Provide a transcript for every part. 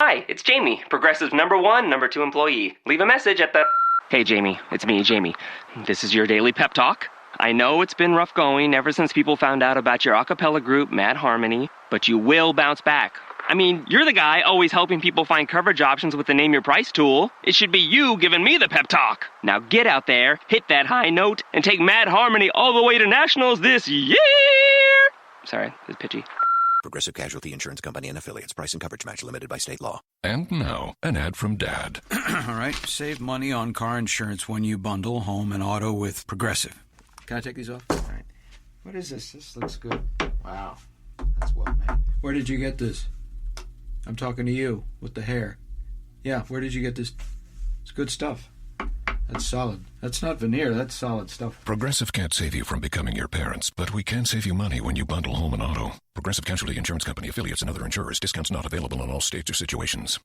Hi, it's Jamie, Progressive number 1, number 2 employee. Leave a message at the... Hey, Jamie, it's me, Jamie. This is your daily pep talk. I know it's been rough going ever since people found out about your a cappella group, Mad Harmony, but you will bounce back. I mean, you're the guy always helping people find coverage options with the Name Your Price tool. It should be you giving me the pep talk. Now get out there, hit that high note, and take Mad Harmony all the way to nationals this year! Sorry, it's pitchy. Progressive Casualty Insurance Company and Affiliates. Price and coverage match limited by state law. And now, an ad from Dad. All right, save money on car insurance when you bundle home and auto with Progressive. Can I take these off? All right. What is this? This looks good. Wow, that's well made. Where did you get this? I'm talking to you with the hair. Yeah, where did you get this? It's good stuff. That's solid. That's not veneer. That's solid stuff. Progressive can't save you from becoming your parents, but we can save you money when you bundle home and auto. Progressive Casualty Insurance Company, Affiliates, and other insurers. Discounts not available in all states or situations.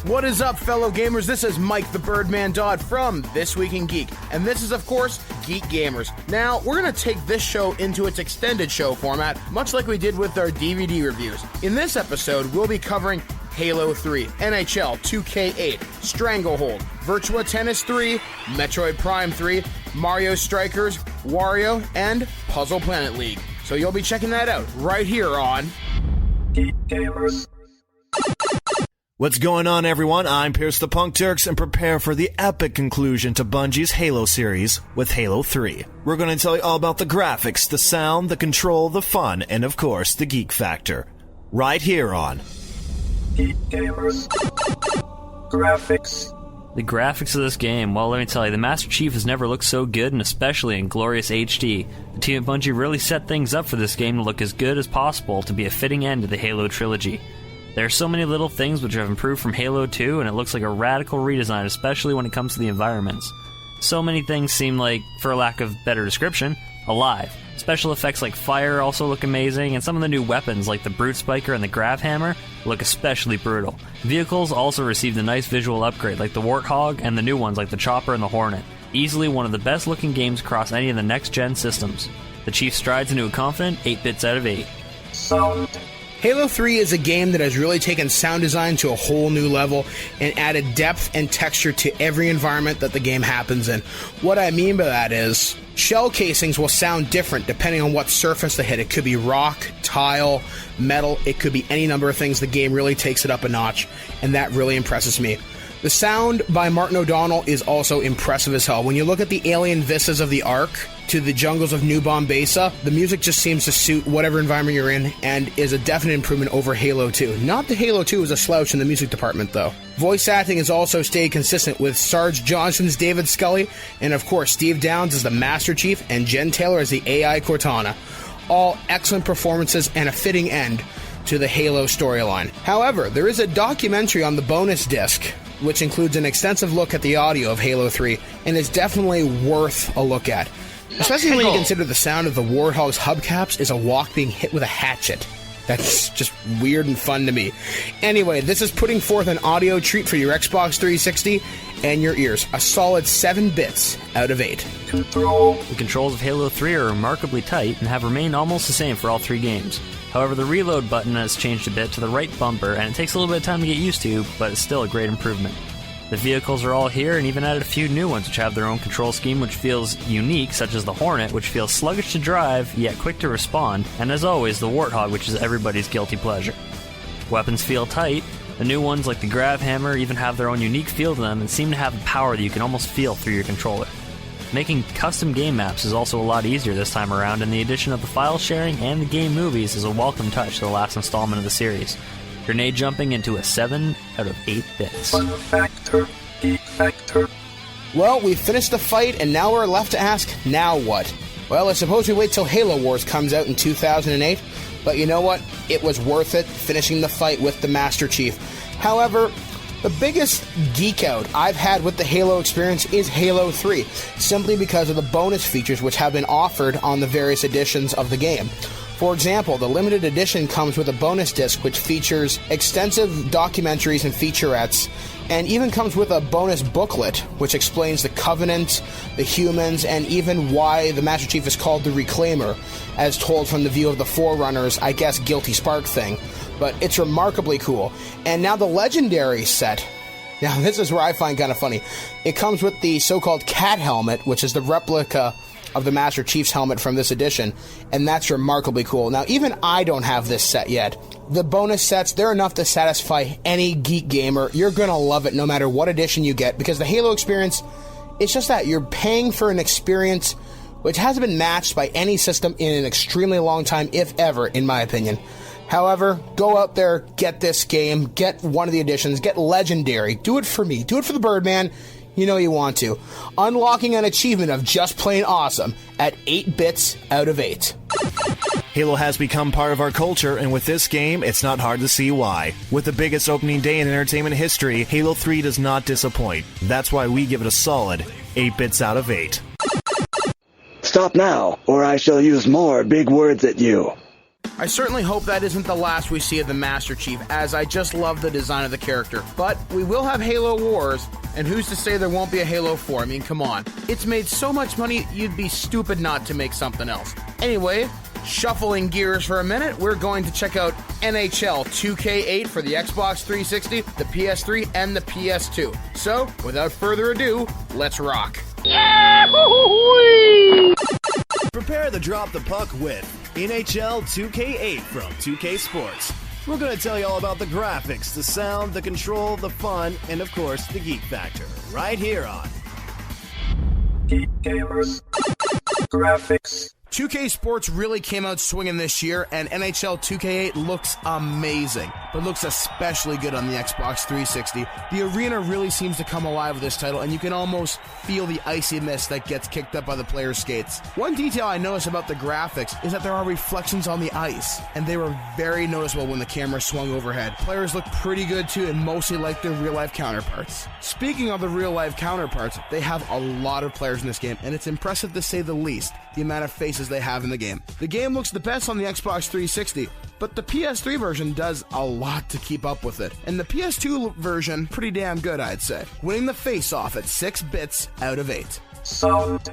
What is up, fellow gamers? This is Mike the Birdman Dodd from This Week in Geek, and this is, of course, Geek Gamers. Now, we're going to take this show into its extended show format, much like we did with our DVD reviews. In this episode, we'll be covering Halo 3, NHL 2K8, Stranglehold, Virtua Tennis 3, Metroid Prime 3, Mario Strikers, Wario, and Puzzle Planet League. So you'll be checking that out right here on Geek Gamers. What's going on, everyone? I'm Pierce the Punk Turks, and prepare for the epic conclusion to Bungie's Halo series with Halo 3. We're going to tell you all about the graphics, the sound, the control, the fun, and of course, the geek factor. Right here on Geek Gamers. Graphics. The graphics of this game, well, let me tell you, the Master Chief has never looked so good, and especially in glorious HD. The team at Bungie really set things up for this game to look as good as possible to be a fitting end to the Halo trilogy. There are so many little things which have improved from Halo 2, and it looks like a radical redesign, especially when it comes to the environments. So many things seem like, for lack of better description, alive. Special effects like fire also look amazing, and some of the new weapons like the Brute Spiker and the Grav Hammer look especially brutal. Vehicles also received a nice visual upgrade like the Warthog and the new ones like the Chopper and the Hornet. Easily one of the best looking games across any of the next-gen systems. The Chief strides into a confident 8 bits out of 8. Sound. Halo 3 is a game that has really taken sound design to a whole new level and added depth and texture to every environment that the game happens in. What I mean by that is, shell casings will sound different depending on what surface they hit. It could be rock, tile, metal, it could be any number of things. The game really takes it up a notch, and that really impresses me. The sound by Martin O'Donnell is also impressive as hell. When you look at the alien vistas of the Ark to the jungles of New Bombasa, the music just seems to suit whatever environment you're in and is a definite improvement over Halo 2. Not that Halo 2 is a slouch in the music department, though. Voice acting has also stayed consistent with Sarge Johnson's David Scully, and of course Steve Downes as the Master Chief and Jen Taylor as the AI Cortana. All excellent performances and a fitting end to the Halo storyline. However, there is a documentary on the bonus disc which includes an extensive look at the audio of Halo 3, and is definitely worth a look at. Especially when you consider the sound of the Warthog's hubcaps is a walk being hit with a hatchet. That's just weird and fun to me. Anyway, this is putting forth an audio treat for your Xbox 360 and your ears. A solid 7 bits out of 8. The controls of Halo 3 are remarkably tight and have remained almost the same for all 3 games. However, the reload button has changed a bit to the right bumper, and it takes a little bit of time to get used to, but it's still a great improvement. The vehicles are all here, and even added a few new ones which have their own control scheme which feels unique, such as the Hornet, which feels sluggish to drive, yet quick to respond, and as always, the Warthog, which is everybody's guilty pleasure. Weapons feel tight. The new ones, like the Grav Hammer, even have their own unique feel to them and seem to have a power that you can almost feel through your controller. Making custom game maps is also a lot easier this time around, and the addition of the file sharing and the game movies is a welcome touch to the last installment of the series. Grenade jumping into a 7 out of 8 bits. Fun factor, geek factor. Well, we've finished the fight, and now we're left to ask, now what? Well, I suppose we wait till Halo Wars comes out in 2008, but you know what? It was worth it, finishing the fight with the Master Chief. However, the biggest geek out I've had with the Halo experience is Halo 3, simply because of the bonus features which have been offered on the various editions of the game. For example, the limited edition comes with a bonus disc which features extensive documentaries and featurettes, and even comes with a bonus booklet which explains the Covenant, the humans, and even why the Master Chief is called the Reclaimer, as told from the view of the Forerunners, I guess, Guilty Spark thing. but it's remarkably cool. And now the Legendary set, now this is where I find kind of funny. It comes with the so-called cat helmet, which is the replica of the Master Chief's helmet from this edition, and that's remarkably cool. Now, even I don't have this set yet. The bonus sets, they're enough to satisfy any geek gamer. You're going to love it no matter what edition you get, because the Halo experience, it's just that. You're paying for an experience which hasn't been matched by any system in an extremely long time, if ever, in my opinion. However, go out there, get this game, get one of the editions, get Legendary. Do it for me. Do it for the Birdman. You know you want to. Unlocking an achievement of just plain awesome at 8 bits out of 8. Halo has become part of our culture, and with this game, it's not hard to see why. With the biggest opening day in entertainment history, Halo 3 does not disappoint. That's why we give it a solid 8 bits out of 8. Stop now, or I shall use more big words at you. I certainly hope that isn't the last we see of the Master Chief, as I just love the design of the character. But we will have Halo Wars, and who's to say there won't be a Halo 4? I mean, come on. It's made so much money, you'd be stupid not to make something else. Anyway, shuffling gears for a minute, we're going to check out NHL 2K8 for the Xbox 360, the PS3, and the PS2. So, without further ado, let's rock. Prepare to drop the puck with NHL 2K8 from 2K Sports. We're going to tell you all about the graphics, the sound, the control, the fun, and of course, the geek factor, right here on Geek Gamers. Graphics. 2K Sports really came out swinging this year, and NHL 2K8 looks amazing, but looks especially good on the Xbox 360. The arena really seems to come alive with this title, and you can almost feel the icy mist that gets kicked up by the players' skates. One detail I noticed about the graphics is that there are reflections on the ice, and they were very noticeable when the camera swung overhead. Players look pretty good too, and mostly like their real-life counterparts. Speaking of the real-life counterparts, they have a lot of players in this game, and it's impressive to say the least, the amount of faces they have in the game. The game looks the best on the Xbox 360, but the PS3 version does a lot to keep up with it. And the PS2 version, pretty damn good, I'd say. Winning the face-off at 6 bits out of 8. Sound.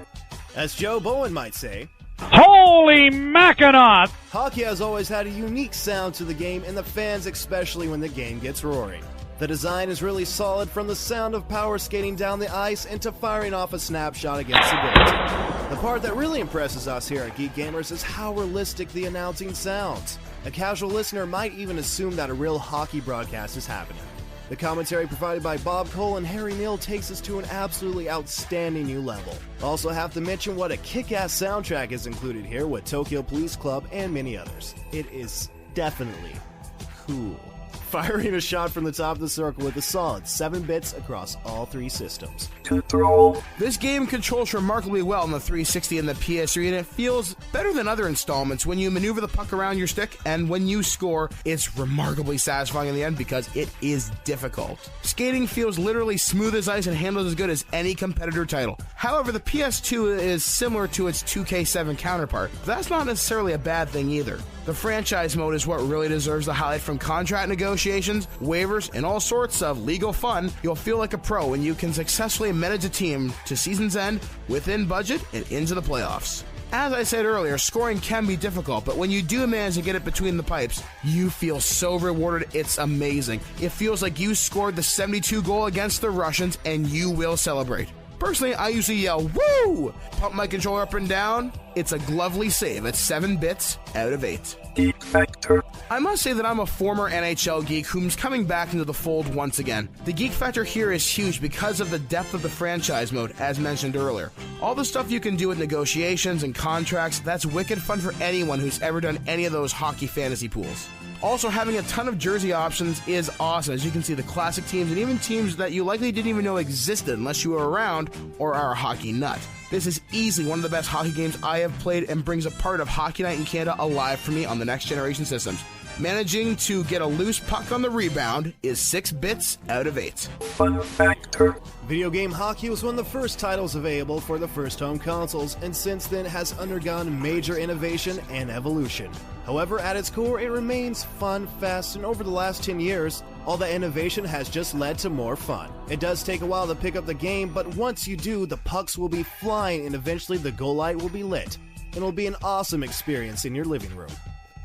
As Joe Bowen might say, Holy Mackinac! hockey has always had a unique sound to the game, and the fans especially when the game gets roaring. The design is really solid, from the sound of power skating down the ice into firing off a snapshot against the goal. The part that really impresses us here at Geek Gamers is how realistic the announcing sounds. A casual listener might even assume that a real hockey broadcast is happening. The commentary provided by Bob Cole and Harry Neal takes us to an absolutely outstanding new level. Also have to mention what a kick-ass soundtrack is included here with Tokyo Police Club and many others. It is definitely cool. Firing a shot from the top of the circle with a solid 7 bits across all 3 systems. Control. This game controls remarkably well on the 360 and the PS3, and it feels better than other installments when you maneuver the puck around your stick, and when you score, it's remarkably satisfying in the end because it is difficult. Skating feels literally smooth as ice and handles as good as any competitor title. However, the PS2 is similar to its 2K7 counterpart, but that's not necessarily a bad thing either. The franchise mode is what really deserves the highlight. From contract negotiations, waivers, and all sorts of legal fun. You'll feel like a pro when you can successfully manage a team to season's end, within budget, and into the playoffs. As I said earlier, scoring can be difficult, but when you do manage to get it between the pipes, you feel so rewarded, it's amazing. It feels like you scored the 72 goal against the Russians, and you will celebrate. Personally, I usually yell, woo! Pump my controller up and down. It's a lovely save at 7 bits out of 8. Geek Factor. I must say that I'm a former NHL geek who's coming back into the fold once again. The geek factor here is huge because of the depth of the franchise mode, as mentioned earlier. All the stuff you can do with negotiations and contracts, that's wicked fun for anyone who's ever done any of those hockey fantasy pools. Also, having a ton of jersey options is awesome. As you can see, the classic teams and even teams that you likely didn't even know existed unless you were around or are a hockey nut. This is easily one of the best hockey games I have played and brings a part of Hockey Night in Canada alive for me on the next generation systems. Managing to get a loose puck on the rebound is 6 bits out of 8. Fun factor. Video game hockey was one of the first titles available for the first home consoles, and since then has undergone major innovation and evolution. However, at its core, it remains fun, fast, and over the last 10 years, all that innovation has just led to more fun. It does take a while to pick up the game, but once you do, the pucks will be flying and eventually the goal light will be lit. It'll be an awesome experience in your living room.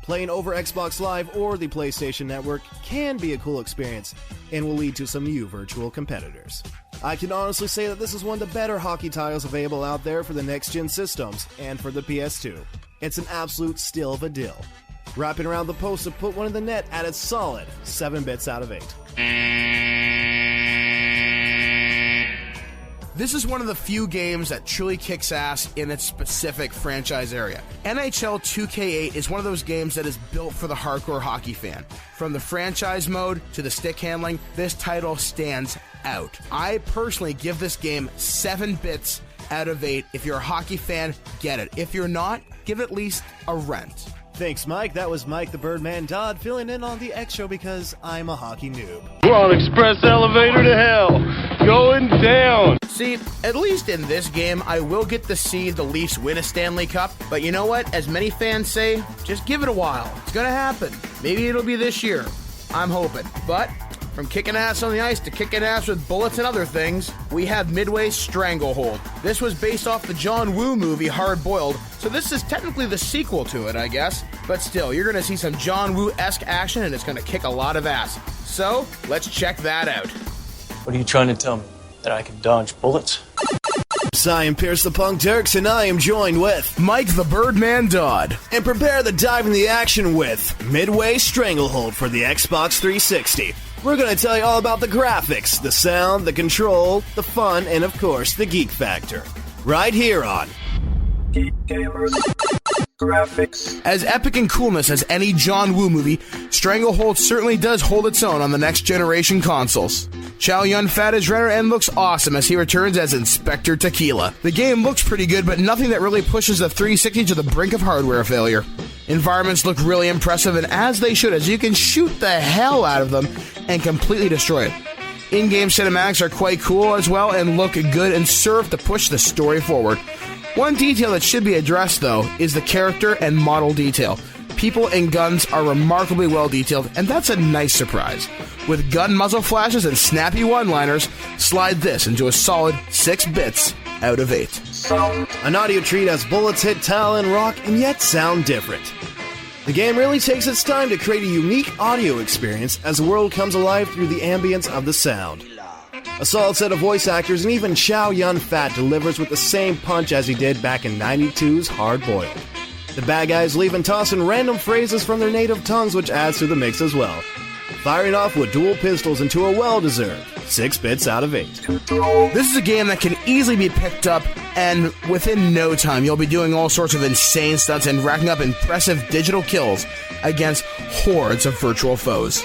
Playing over Xbox Live or the PlayStation Network can be a cool experience and will lead to some new virtual competitors. I can honestly say that this is one of the better hockey titles available out there for the next-gen systems and for the PS2. It's an absolute steal of a deal. Wrapping around the post to put one in the net at a solid 7 bits out of 8. This is one of the few games that truly kicks ass in its specific franchise area. NHL 2K8 is one of those games that is built for the hardcore hockey fan. From the franchise mode to the stick handling, this title stands out. I personally give this game 7 bits out of 8. If you're a hockey fan, get it. If you're not, give it at least a rent. Thanks, Mike. That was Mike the Birdman Dodd filling in on the X Show because I'm a hockey noob. We're on express elevator to hell. Going down. See, at least in this game, I will get to see the Leafs win a Stanley Cup. But you know what? As many fans say, just give it a while. It's gonna happen. Maybe it'll be this year. I'm hoping. But from kicking ass on the ice to kicking ass with bullets and other things, we have Midway's Stranglehold. This was based off the John Woo movie Hard Boiled, so this is technically the sequel to it, I guess. But still, you're going to see some John Woo-esque action, and it's going to kick a lot of ass. So, let's check that out. What are you trying to tell me? That I can dodge bullets? I am Pierce the Punk Dirks, and I am joined with Mike the Birdman Dodd. And prepare to dive in the action with Midway Stranglehold for the Xbox 360. We're going to tell you all about the graphics, the sound, the control, the fun, and of course, the geek factor. Right here on Geek Gamers. Graphics. As epic and coolness as any John Woo movie, Stranglehold certainly does hold its own on the next generation consoles. Chow Yun-Fat is Renner and looks awesome as he returns as Inspector Tequila. The game looks pretty good, but nothing that really pushes the 360 to the brink of hardware failure. Environments look really impressive, and as they should, as you can shoot the hell out of them and completely destroy it. In-game cinematics are quite cool as well and look good and serve to push the story forward. One detail that should be addressed, though, is the character and model detail. People and guns are remarkably well detailed, and that's a nice surprise. With gun muzzle flashes and snappy one-liners, slide this into a solid 6 bits out of 8. An audio treat as bullets hit tile and rock and yet sound different. The game really takes its time to create a unique audio experience as the world comes alive through the ambience of the sound. A solid set of voice actors, and even Chow Yun-Fat delivers with the same punch as he did back in 92's Hard Boiled. The bad guys leave and toss in random phrases from their native tongues, which adds to the mix as well. Firing off with dual pistols into a well-deserved 6 bits out of 8. This is a game that can easily be picked up, and within no time you'll be doing all sorts of insane stunts and racking up impressive digital kills against hordes of virtual foes.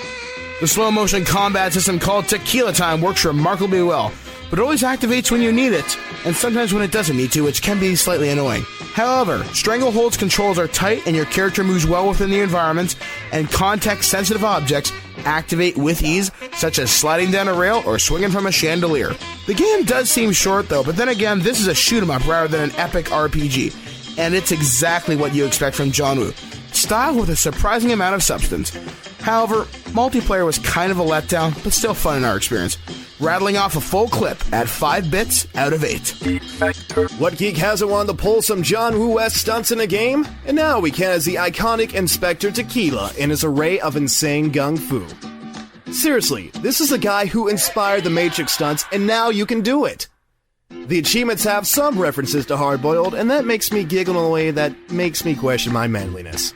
The slow-motion combat system called Tequila Time works remarkably well, but it always activates when you need it, and sometimes when it doesn't need to, which can be slightly annoying. However, Stranglehold's controls are tight and your character moves well within the environment, and context-sensitive objects activate with ease, such as sliding down a rail or swinging from a chandelier. The game does seem short, though, but then again, this is a shoot-'em-up rather than an epic RPG, and it's exactly what you expect from John Woo. Style with a surprising amount of substance. However, multiplayer was kind of a letdown, but still fun in our experience. Rattling off a full clip at 5 bits out of 8. What geek hasn't wanted to pull some John Woo-esque stunts in a game? And now we can as the iconic Inspector Tequila in his array of insane gung fu. Seriously, this is a guy who inspired the Matrix stunts, and now you can do it. The achievements have some references to Hard Boiled, and that makes me giggle in a way that makes me question my manliness.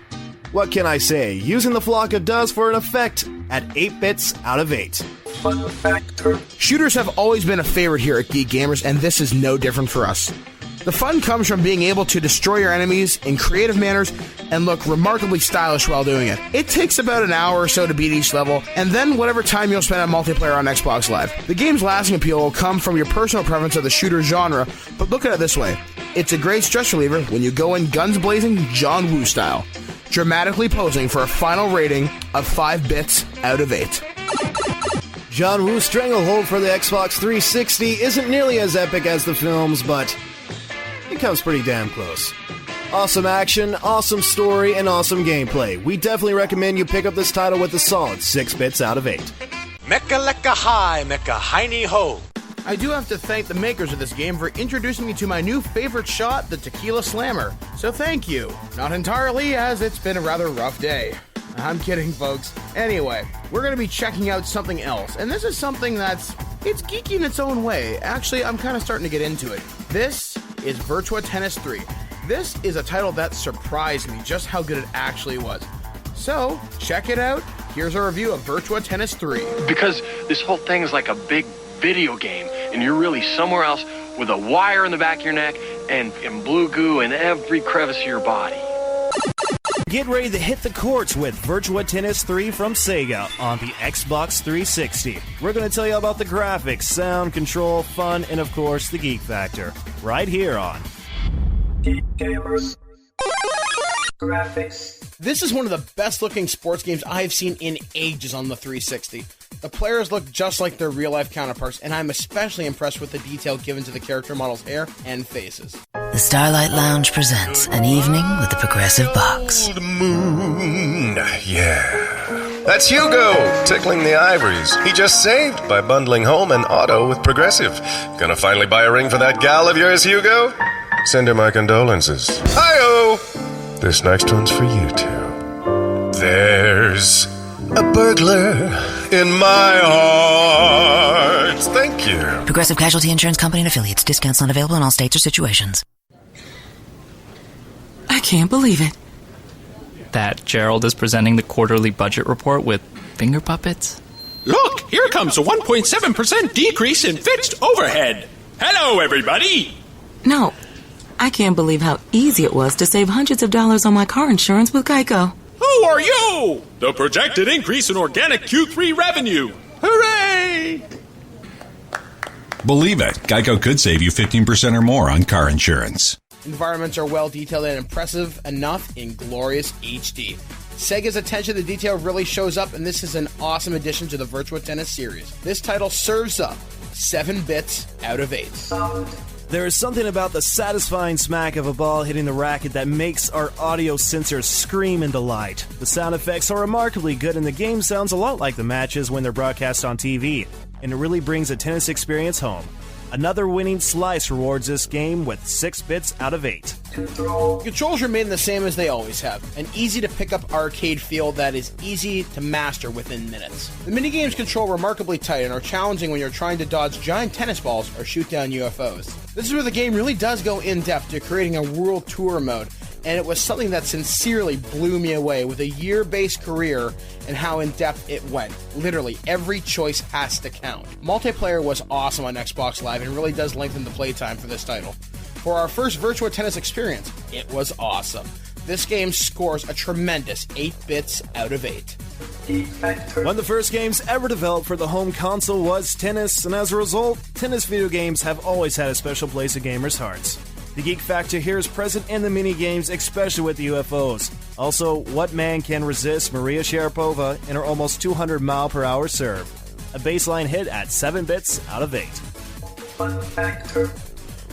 What can I say? Using the Flocka does for an effect at 8 bits out of 8. Fun factor. Shooters have always been a favorite here at Geek Gamers, and this is no different for us. The fun comes from being able to destroy your enemies in creative manners and look remarkably stylish while doing it. It takes about an hour or so to beat each level, and then whatever time you'll spend on multiplayer on Xbox Live. The game's lasting appeal will come from your personal preference of the shooter genre, but look at it this way. It's a great stress reliever when you go in guns blazing John Woo style, dramatically posing for a final rating of 5 bits out of 8. John Woo's Stranglehold for the Xbox 360 isn't nearly as epic as the films, but it comes pretty damn close. Awesome action, awesome story, and awesome gameplay. We definitely recommend you pick up this title with a solid 6 bits out of 8. Mecca lecca hi, mecca heiny ho. I do have to thank the makers of this game for introducing me to my new favorite shot, the Tequila Slammer. So thank you. Not entirely, as it's been a rather rough day. I'm kidding, folks. Anyway, we're going to be checking out something else, and this is something it's geeky in its own way. Actually, I'm kind of starting to get into it. This is Virtua Tennis 3. This is a title that surprised me just how good it actually was. So, check it out. Here's a review of Virtua Tennis 3. Because this whole thing is like a big video game, and you're really somewhere else with a wire in the back of your neck and blue goo in every crevice of your body. Get ready to hit the courts with Virtua Tennis 3 from Sega on the Xbox 360. We're going to tell you about the graphics, sound, control, fun, and of course, the geek factor. Right here on Geek Gamers. Graphics. This is one of the best looking sports games I've seen in ages on the 360. The players look just like their real life counterparts, and I'm especially impressed with the detail given to the character models' hair and faces. The Starlight Lounge presents An Evening with the Progressive Box. Old moon, yeah. That's Hugo, tickling the ivories. He just saved by bundling home and auto with Progressive. Gonna finally buy a ring for that gal of yours, Hugo? Send her my condolences. Hi-oh! This next one's for you two. There's a burglar in my heart. Thank you. Progressive Casualty Insurance Company and Affiliates. Discounts not available in all states or situations. I can't believe it. That Gerald is presenting the quarterly budget report with finger puppets? Look, here comes a 1.7% decrease in fixed overhead. Hello, everybody. No, I can't believe how easy it was to save hundreds of dollars on my car insurance with Geico. Who are you? The projected increase in organic Q3 revenue. Hooray! Believe it, Geico could save you 15% or more on car insurance. Environments are well detailed and impressive enough in glorious HD. Sega's attention to detail really shows up, and this is an awesome addition to the Virtua Tennis series. This title serves up 7 bits out of 8. There is something about the satisfying smack of a ball hitting the racket that makes our audio sensors scream in delight. The sound effects are remarkably good, and the game sounds a lot like the matches when they're broadcast on TV, and it really brings a tennis experience home. Another winning slice rewards this game with 6 bits out of 8. Controls remain the same as they always have, an easy-to-pick-up arcade feel that is easy to master within minutes. The minigames control remarkably tight and are challenging when you're trying to dodge giant tennis balls or shoot down UFOs. This is where the game really does go in-depth to creating a world tour mode, and it was something that sincerely blew me away with a year-based career and how in-depth it went. Literally, every choice has to count. Multiplayer was awesome on Xbox Live and really does lengthen the playtime for this title. For our first Virtua Tennis experience, it was awesome. This game scores a tremendous 8 bits out of 8. One of the first games ever developed for the home console was tennis, and as a result, tennis video games have always had a special place in gamers' hearts. The geek factor here is present in the mini-games, especially with the UFOs. Also, what man can resist Maria Sharapova in her almost 200-mile-per-hour serve? A baseline hit at 7 bits out of 8. Fun factor.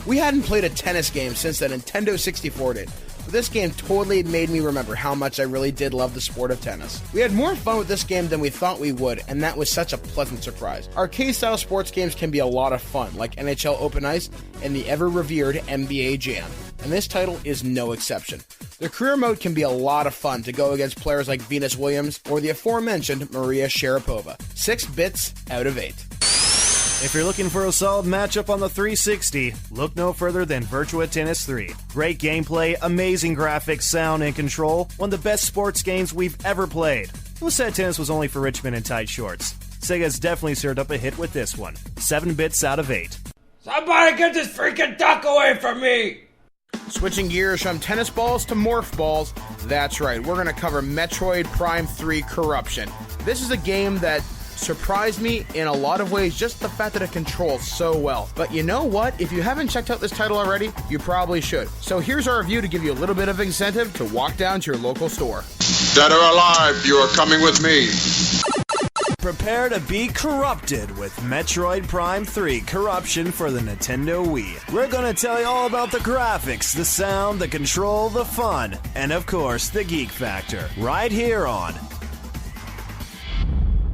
We hadn't played a tennis game since the Nintendo 64 did, but this game totally made me remember how much I really did love the sport of tennis. We had more fun with this game than we thought we would, and that was such a pleasant surprise. Arcade-style sports games can be a lot of fun, like NHL Open Ice and the ever-revered NBA Jam, and this title is no exception. The career mode can be a lot of fun to go against players like Venus Williams or the aforementioned Maria Sharapova. 6 bits out of 8. If you're looking for a solid matchup on the 360, look no further than Virtua Tennis 3. Great gameplay, amazing graphics, sound, and control. One of the best sports games we've ever played. Who said tennis was only for rich men in tight shorts? Sega's definitely served up a hit with this one. 7 bits out of 8. Somebody get this freaking duck away from me! Switching gears from tennis balls to morph balls, that's right, we're going to cover Metroid Prime 3 Corruption. This is a game that surprised me in a lot of ways, just the fact that it controls so well. But you know what? If you haven't checked out this title already, you probably should. So here's our review to give you a little bit of incentive to walk down to your local store. Dead or alive, you are coming with me. Prepare to be corrupted with Metroid Prime 3 Corruption for the Nintendo Wii. We're gonna tell you all about the graphics, the sound, the control, the fun, and of course, the geek factor, right here on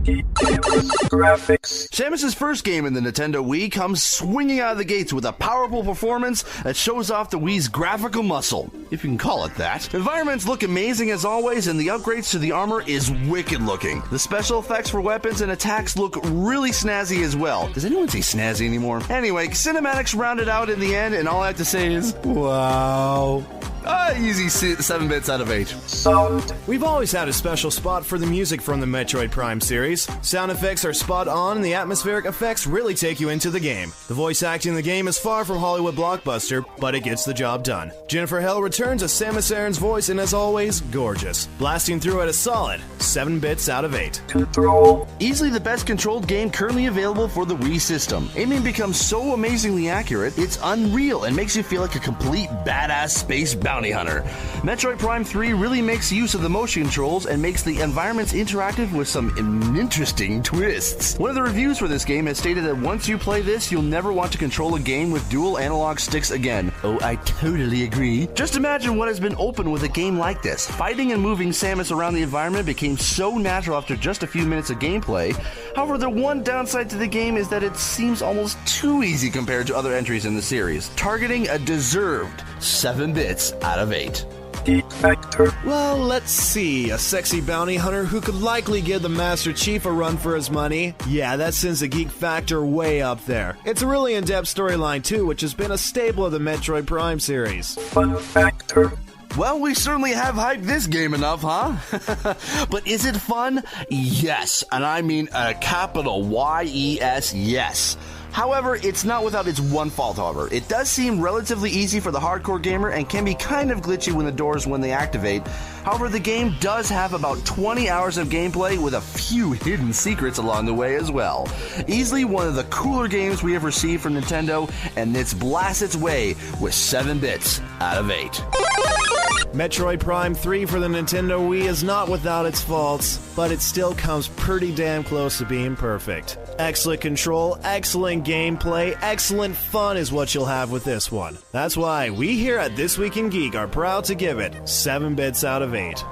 Geek Gamer's graphics. Samus's first game in the Nintendo Wii comes swinging out of the gates with a powerful performance that shows off the Wii's graphical muscle, if you can call it that. Environments look amazing as always, and the upgrades to the armor is wicked looking. The special effects for weapons and attacks look really snazzy as well. Does anyone say snazzy anymore? Anyway, cinematics rounded out in the end, and all I have to say is, wow. Easy 7 bits out of 8. Sound. We've always had a special spot for the music from the Metroid Prime series. Sound effects are spot on, and the atmospheric effects really take you into the game. The voice acting in the game is far from Hollywood blockbuster, but it gets the job done. Jennifer Hale returns as Samus Aran's voice, and as always, gorgeous. Blasting through at a solid 7 bits out of 8. Control. Easily the best controlled game currently available for the Wii system. Aiming becomes so amazingly accurate, it's unreal and makes you feel like a complete badass space bounty hunter. Metroid Prime 3 really makes use of the motion controls and makes the environments interactive with some interesting twists. One of the reviews for this game has stated that once you play this, you'll never want to control a game with dual analog sticks again. Oh, I totally agree. Just imagine what has been opened with a game like this. Fighting and moving Samus around the environment became so natural after just a few minutes of gameplay. However, the one downside to the game is that it seems almost too easy compared to other entries in the series, targeting a deserved 7 bits out of 8. Geek Factor. Well, let's see. A sexy bounty hunter who could likely give the Master Chief a run for his money. Yeah, that sends the geek factor way up there. It's a really in-depth storyline too, which has been a staple of the Metroid Prime series. Fun factor. Well, we certainly have hyped this game enough, huh? But is it fun? Yes, and I mean a capital Y-E-S, yes. However, it's not without its one fault, however. It does seem relatively easy for the hardcore gamer and can be kind of glitchy when the doors when they activate. However, the game does have about 20 hours of gameplay with a few hidden secrets along the way as well. Easily one of the cooler games we have received from Nintendo, and it's blast its way with 7 bits out of 8. Metroid Prime 3 for the Nintendo Wii is not without its faults, but it still comes pretty damn close to being perfect. Excellent control, excellent gameplay, excellent fun is what you'll have with this one. That's why we here at This Week in Geek are proud to give it 7 bits out of 8.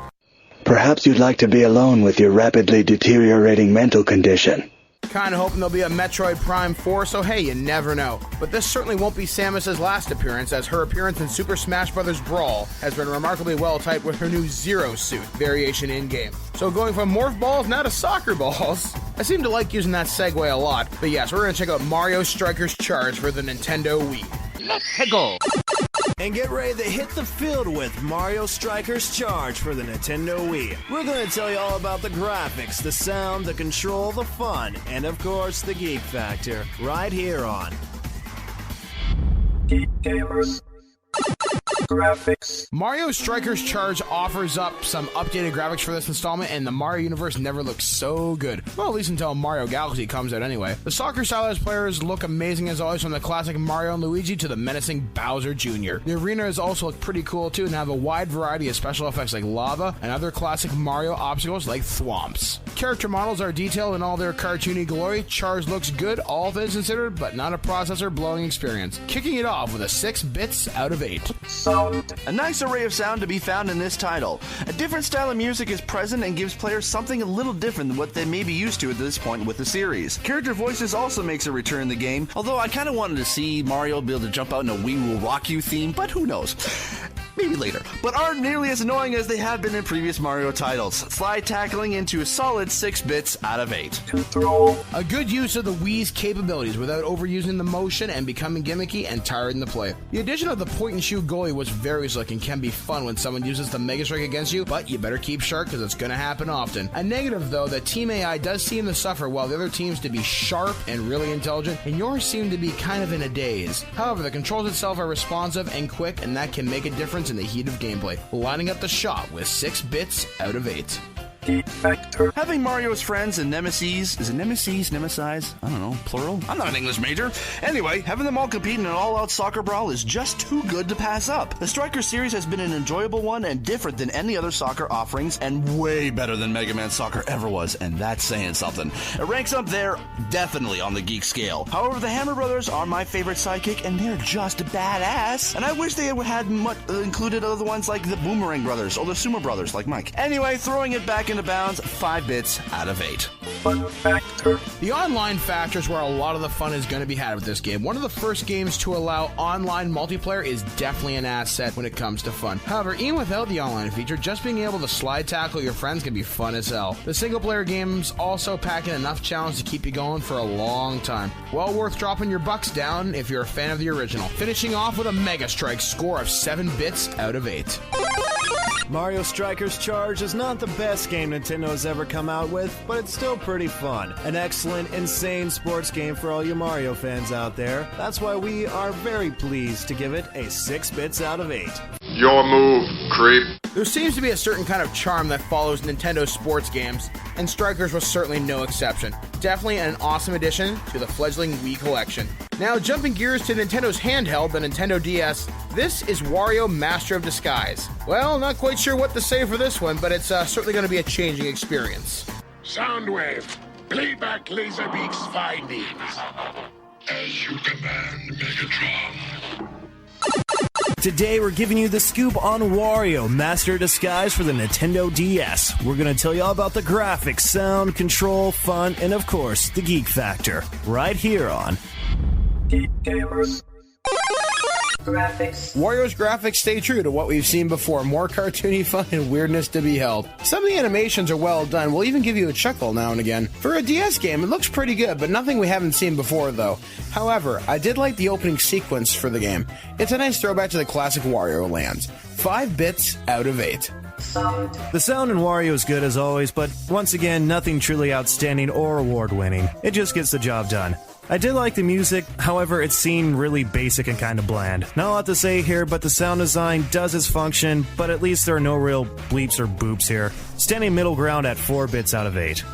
Perhaps you'd like to be alone with your rapidly deteriorating mental condition. Kind of hoping there'll be a Metroid Prime 4, so hey, you never know. But this certainly won't be Samus's last appearance, as her appearance in Super Smash Bros. Brawl has been remarkably well typed with her new Zero Suit variation in-game. So going from morph balls now to soccer balls. I seem to like using that segue a lot, but yes, we're going to check out Mario Strikers Charge for the Nintendo Wii. Let's go! And get ready to hit the field with Mario Strikers Charge for the Nintendo Wii. We're going to tell you all about the graphics, the sound, the control, the fun, and of course the geek factor, right here on Geek Gamers. Graphics. Mario Strikers Charge offers up some updated graphics for this installment, and the Mario universe never looks so good. Well, at least until Mario Galaxy comes out anyway. The soccer stylized players look amazing as always, from the classic Mario and Luigi to the menacing Bowser Jr. The arenas also look pretty cool too, and have a wide variety of special effects like lava and other classic Mario obstacles like thwomps. Character models are detailed in all their cartoony glory. Charge looks good, all things considered, but not a processor blowing experience. Kicking it off with a 6 bits out of 8. A nice array of sound to be found in this title. A different style of music is present and gives players something a little different than what they may be used to at this point with the series. Character voices also makes a return in the game, although I kind of wanted to see Mario be able to jump out in a We Will Rock You theme, but who knows. Maybe later, but aren't nearly as annoying as they have been in previous Mario titles. Slide tackling into a solid 6 bits out of 8. Control. A good use of the Wii's capabilities without overusing the motion and becoming gimmicky and tiring the play. The addition of the point-and-shoot goalie was very slick and can be fun when someone uses the Mega Strike against you, but you better keep sharp because it's going to happen often. A negative, though, that Team AI does seem to suffer while the other teams to be sharp and really intelligent, and yours seem to be kind of in a daze. However, the controls itself are responsive and quick, and that can make a difference in the heat of gameplay, lining up the shot with 6 bits out of 8. Geek Factor. Having Mario's friends and nemesis, is it nemesis, nemesize? I don't know, plural? I'm not an English major. Anyway, having them all compete in an all-out soccer brawl is just too good to pass up. The Striker series has been an enjoyable one and different than any other soccer offerings, and way better than Mega Man Soccer ever was, and that's saying something. It ranks up there, definitely on the geek scale. However, the Hammer Brothers are my favorite sidekick, and they're just had, and I wish they had included other ones like the Boomerang Brothers or the Sumo Brothers like Mike. Anyway, throwing it back second to bounds, 5 bits out of 8. Fun factor. The online factor is where a lot of the fun is going to be had with this game. One of the first games to allow online multiplayer is definitely an asset when it comes to fun. However, even without the online feature, just being able to slide tackle your friends can be fun as hell. The single-player games also pack in enough challenge to keep you going for a long time. Well worth dropping your bucks down if you're a fan of the original. Finishing off with a Mega Strike score of 7 bits out of 8. Mario Strikers Charge is not the best game Nintendo has ever come out with, but it's still pretty fun. An excellent, insane sports game for all you Mario fans out there. That's why we are very pleased to give it a 6 bits out of 8. Your move, creep. There seems to be a certain kind of charm that follows Nintendo sports games, and Strikers was certainly no exception. Definitely an awesome addition to the fledgling Wii collection. Now, jumping gears to Nintendo's handheld, the Nintendo DS, this is Wario Master of Disguise. Well, not quite sure what to say for this one, but it's certainly going to be a changing experience. Soundwave, playback Laserbeak's findings. As you command, Megatron. Today we're giving you the scoop on Wario Master of Disguise for the Nintendo DS. We're going to tell you all about the graphics, sound, control, fun, and of course, the geek factor. Right here on Geek Gamers. Graphics. Wario's graphics stay true to what we've seen before. More cartoony fun and weirdness to be held. Some of the animations are well done. We'll even give you a chuckle now and again. For a DS game, it looks pretty good, but nothing we haven't seen before, though. However, I did like the opening sequence for the game. It's a nice throwback to the classic Wario lands. 5 bits out of 8. The sound in Wario is good as always, but once again, nothing truly outstanding or award-winning. It just gets the job done. I did like the music, however, it seemed really basic and kind of bland. Not a lot to say here, but the sound design does its function, but at least there are no real bleeps or boops here. Standing middle ground at 4 bits out of 8.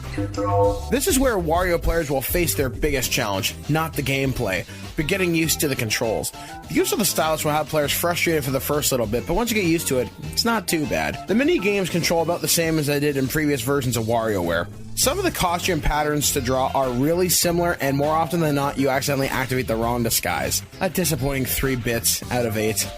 This is where Wario players will face their biggest challenge, not the gameplay, but getting used to the controls. The use of the stylus will have players frustrated for the first little bit, but once you get used to it, it's not too bad. The mini-games control about the same as I did in previous versions of WarioWare. Some of the costume patterns to draw are really similar, and more often than not, you accidentally activate the wrong disguise. A disappointing 3 bits out of 8.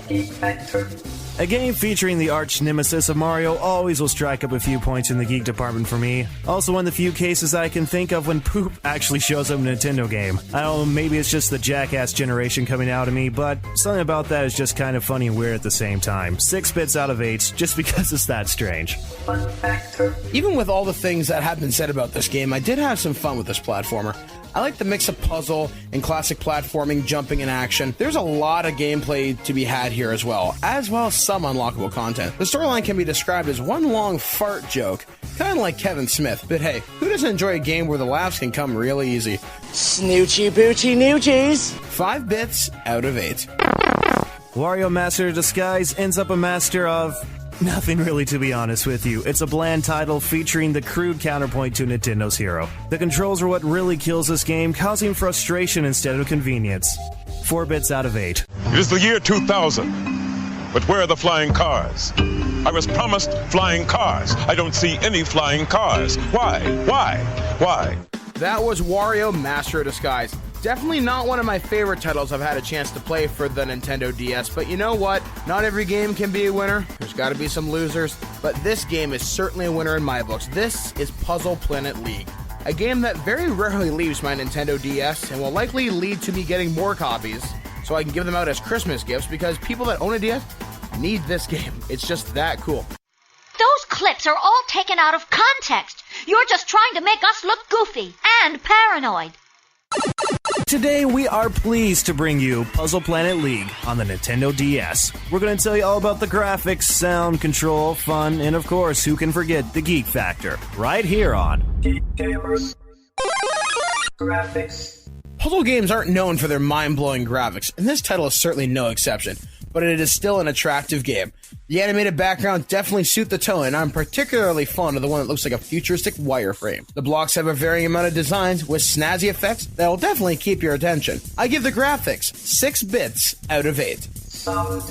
A game featuring the arch nemesis of Mario always will strike up a few points in the geek department for me. Also one of the few cases I can think of when poop actually shows up in a Nintendo game. I don't know, maybe it's just the jackass generation coming out of me, but something about that is just kind of funny and weird at the same time. 6 bits out of 8, just because it's that strange. Fun factor. Even with all the things that have been said about this game, I did have some fun with this platformer. I like the mix of puzzle and classic platforming, jumping, and action. There's a lot of gameplay to be had here as well as some unlockable content. The storyline can be described as one long fart joke, kind of like Kevin Smith. But hey, who doesn't enjoy a game where the laughs can come really easy? Snoochie boochie noochies. 5 bits out of 8. Wario Master of Disguise ends up a master of nothing really, to be honest with you. It's a bland title featuring the crude counterpoint to Nintendo's hero. The controls are what really kills this game, causing frustration instead of convenience. 4 bits out of 8. It is the year 2000, but where are the flying cars? I was promised flying cars. I don't see any flying cars. Why? That was Wario Master of Disguise. Definitely not one of my favorite titles I've had a chance to play for the Nintendo DS, but you know what? Not every game can be a winner. There's got to be some losers, but this game is certainly a winner in my books. This is Puzzle Planet League, a game that very rarely leaves my Nintendo DS and will likely lead to me getting more copies so I can give them out as Christmas gifts because people that own a DS need this game. It's just that cool. Those clips are all taken out of context. You're just trying to make us look goofy and paranoid. Today we are pleased to bring you Puzzle Planet League on the Nintendo DS. We're going to tell you all about the graphics, sound, control, fun, and of course, who can forget the geek factor, right here on Geek Gamers. Graphics. Puzzle games aren't known for their mind-blowing graphics, and this title is certainly no exception, but it is still an attractive game. The animated backgrounds definitely suit the tone, and I'm particularly fond of the one that looks like a futuristic wireframe. The blocks have a varying amount of designs with snazzy effects that will definitely keep your attention. I give the graphics 6 bits out of 8. Solid.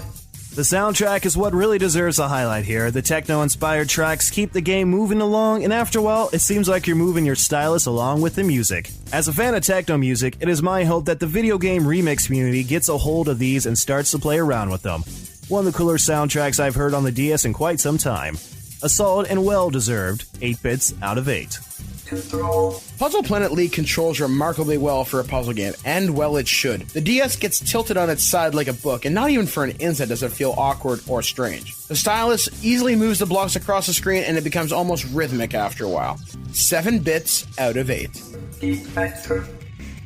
The soundtrack is what really deserves a highlight here. The techno-inspired tracks keep the game moving along, and after a while, it seems like you're moving your stylus along with the music. As a fan of techno music, it is my hope that the video game remix community gets a hold of these and starts to play around with them. One of the cooler soundtracks I've heard on the DS in quite some time. A solid and well-deserved 8 bits out of 8. Puzzle Planet League controls remarkably well for a puzzle game, and well it should. The DS gets tilted on its side like a book, and not even for an instant does it feel awkward or strange. The stylus easily moves the blocks across the screen, and it becomes almost rhythmic after a while. 7 bits out of 8.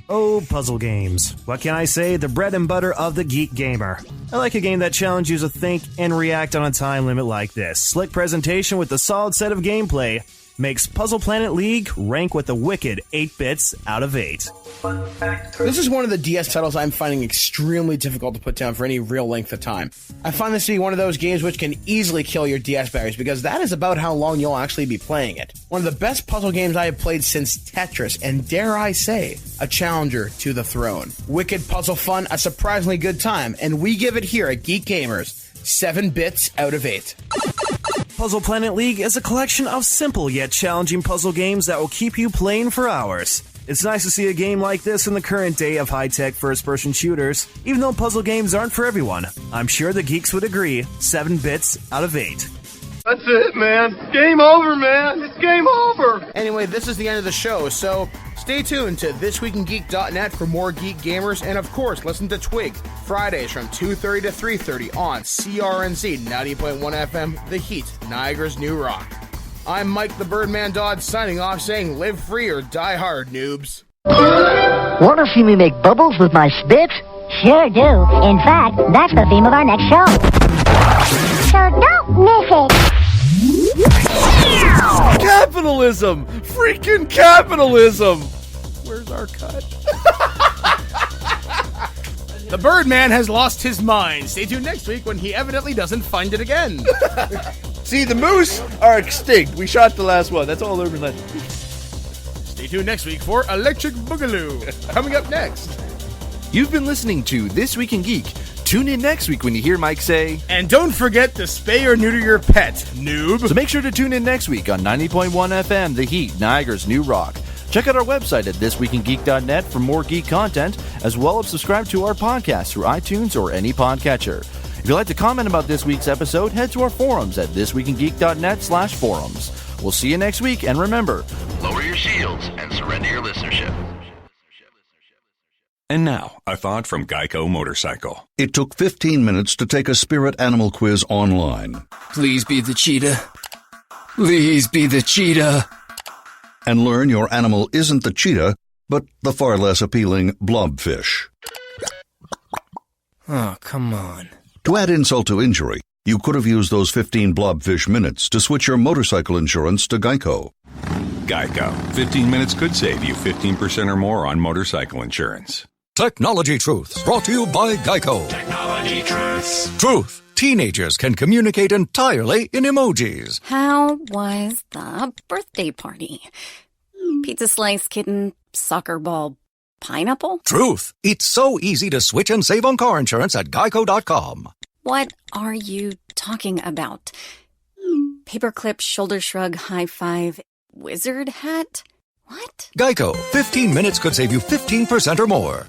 Oh, puzzle games. What can I say? The bread and butter of the Geek Gamer. I like a game that challenges you to think and react on a time limit like this. Slick presentation with a solid set of gameplay makes Puzzle Planet League rank with a wicked 8 bits out of 8. This is one of the DS titles I'm finding extremely difficult to put down for any real length of time. I find this to be one of those games which can easily kill your DS batteries, because that is about how long you'll actually be playing it. One of the best puzzle games I have played since Tetris, and dare I say, a challenger to the throne. Wicked puzzle fun, a surprisingly good time, and we give it here at Geek Gamers 7 bits out of 8. Puzzle Planet League is a collection of simple yet challenging puzzle games that will keep you playing for hours. It's nice to see a game like this in the current day of high-tech first-person shooters. Even though puzzle games aren't for everyone, I'm sure the geeks would agree, 7 bits out of 8. That's it, man. Game over, man. It's game over. Anyway, this is the end of the show, so stay tuned to ThisWeekInGeek.net for more Geek Gamers, and of course, listen to TWiG, Fridays from 2:30 to 3:30 on CRNZ 90.1 FM, The Heat, Niagara's New Rock. I'm Mike the Birdman Dodd signing off saying live free or die hard, noobs. Want to see me make bubbles with my spit? Sure do. In fact, that's the theme of our next show. So don't miss it. Capitalism! Freaking capitalism! Where's our cut? The Birdman has lost his mind. Stay tuned next week when he evidently doesn't find it again. See, the moose are extinct. We shot the last one. That's all urban legend. Stay tuned next week for Electric Boogaloo. Coming up next. You've been listening to This Week in Geek. Tune in next week when you hear Mike say... And don't forget to spay or neuter your pet, noob. So make sure to tune in next week on 90.1 FM, The Heat, Niagara's New Rock. Check out our website at ThisWeekInGeek.net for more geek content, as well as subscribe to our podcast through iTunes or any podcatcher. If you'd like to comment about this week's episode, head to our forums at ThisWeekInGeek.net/forums. We'll see you next week, and remember, lower your shields and surrender your listenership. And now, a thought from Geico Motorcycle. It took 15 minutes to take a spirit animal quiz online. Please be the cheetah. Please be the cheetah. And learn your animal isn't the cheetah, but the far less appealing blobfish. Oh, come on. To add insult to injury, you could have used those 15 blobfish minutes to switch your motorcycle insurance to Geico. Geico. 15 minutes could save you 15% or more on motorcycle insurance. Technology Truths, brought to you by Geico. Technology Truths. Truth. Teenagers can communicate entirely in emojis. How was the birthday party? Pizza slice, kitten, soccer ball, pineapple? Truth. It's so easy to switch and save on car insurance at geico.com. What are you talking about? Paperclip, shoulder shrug, high five, wizard hat? What? Geico. 15 minutes could save you 15% or more.